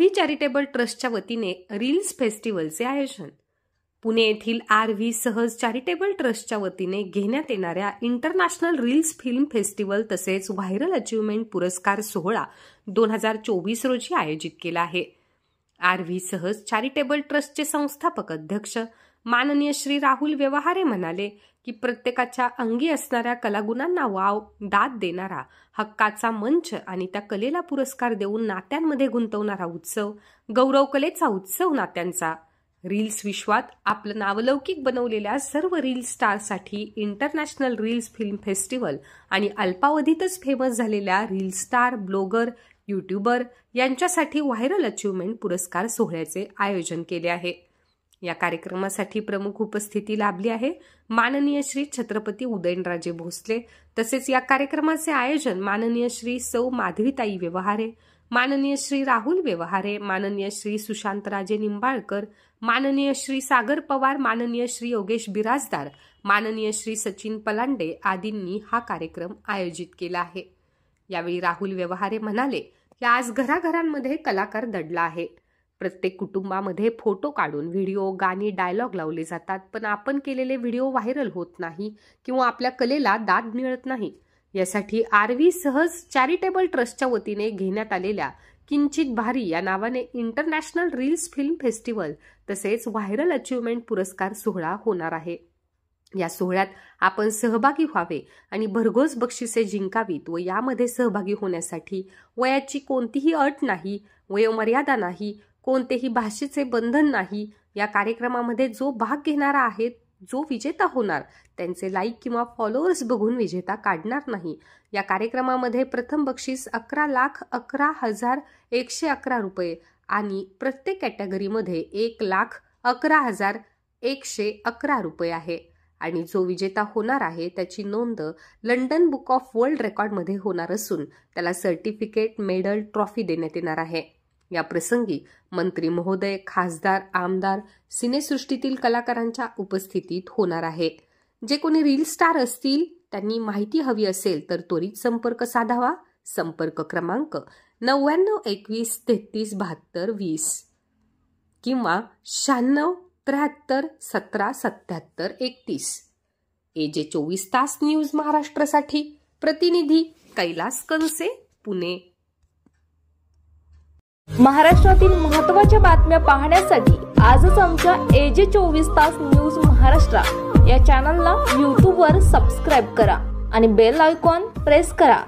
RV charitable ट्रस्टच्या वतीने reels फेस्टिवलचे आयोजन। पुणे येथील RV सहज चॅरिटेबल ट्रस्टच्या वतीने घेण्यात येणाऱ्या इंटरनॅशनल रील्स फिल्म फेस्टिवल तसेच व्हायरल अचीवमेंट पुरस्कार सोहळा 2024 रोजी आयोजित केला आहे। RV सहज चॅरिटेबल ट्रस्टचे संस्थापक अध्यक्ष माननीय श्री राहुल व्यवहारे म्हणाले की प्रत्येकाच्या अंगी असणाऱ्या कलागुणांना वाव दाद देणारा हक्काचा मंच आणि त्या कलेला पुरस्कार देऊन नात्यांमध्ये गुंतवणारा उत्सव, गौरव कलेचा उत्सव नात्यांचा। रील्स विश्वात आपलं नावलौकिक बनवलेल्या सर्व रील स्टारसाठी इंटरनॅशनल रील्स फिल्म फेस्टिवल आणि अल्पावधीतच फेमस झालेल्या रील स्टार, ब्लॉगर, यूट्यूबर यांच्यासाठी व्हायरल अचीवमेंट पुरस्कार सोहळ्याचे आयोजन केले आहे। या कार्यक्रमासाठी प्रमुख उपस्थिती लाभली आहे माननीय श्री छत्रपती उदयनराजे भोसले, तसेच या कार्यक्रमाचे आयोजन माननीय श्री सौ माधवीताई व्यवहारे, माननीय श्री राहुल व्यवहारे, माननीय श्री सुशांतराजे निंबाळकर, माननीय श्री सागर पवार, माननीय श्री योगेश बिराजदार, माननीय श्री सचिन पलांडे आदींनी हा कार्यक्रम आयोजित केला आहे। यावेळी राहुल व्यवहारे म्हणाले की आज घराघरांमध्ये कलाकार दडला आहे। प्रत्येक कुटुंबामध्ये फोटो काढून व्हिडिओ, गाणी, डायलॉग लावले जातात, पण आपण केलेले व्हिडिओ व्हायरल होत नाही किंवा आपल्या कलेला दाद मिळत नाही। यासाठी RV सहज चॅरिटेबल ट्रस्टच्या वतीने घेण्यात आलेल्या किंचित भारी या नावाने इंटरनॅशनल रील्स फिल्म फेस्टिवल तसेच व्हायरल अचीवमेंट पुरस्कार सोहळा होणार आहे। या सोहळ्यात आपण सहभागी व्हावे आणि भरघोस बक्षिसे जिंकावीत व यामध्ये सहभागी होण्यासाठी वयाची कोणतीही अट नाही, वयोमर्यादा नाही, कोणतेही भाषेचे बंधन नाही। या कार्यक्रमामध्ये जो भाग घेणारा आहे, जो विजेता होणार त्यांचे लाईक किंवा फॉलोअर्स बघून विजेता काढणार नाही। या कार्यक्रमामध्ये प्रथम बक्षीस 11,11,111 रुपये आणि प्रत्येक कॅटेगरीमध्ये 1,11,111 रुपये आहे आणि जो विजेता होणार आहे त्याची नोंद लंडन बुक ऑफ वर्ल्ड रेकॉर्डमध्ये होणार असून त्याला सर्टिफिकेट, मेडल, ट्रॉफी देण्यात येणार आहे। या प्रसंगी मंत्री महोदय, खासदार, आमदार, सिनेसृष्टीतील कलाकारांच्या उपस्थितीत होणार आहे। जे कोणी रील स्टार असतील त्यांनी माहिती हवी असेल तर त्वरित संपर्क साधावा। संपर्क क्रमांक 9921337220 किंवा 9673177731। AJ 24 तास न्यूज महाराष्ट्रासाठी प्रतिनिधी कैलास कंसे, पुणे। महाराष्ट्रातील महत्त्वाच्या बातम्या पाहण्यासाठी आजच आमच्या AJ 24 तास न्यूज महाराष्ट्र या चॅनलला YouTube वर सबस्क्राइब करा आणि बेल आयकॉन प्रेस करा।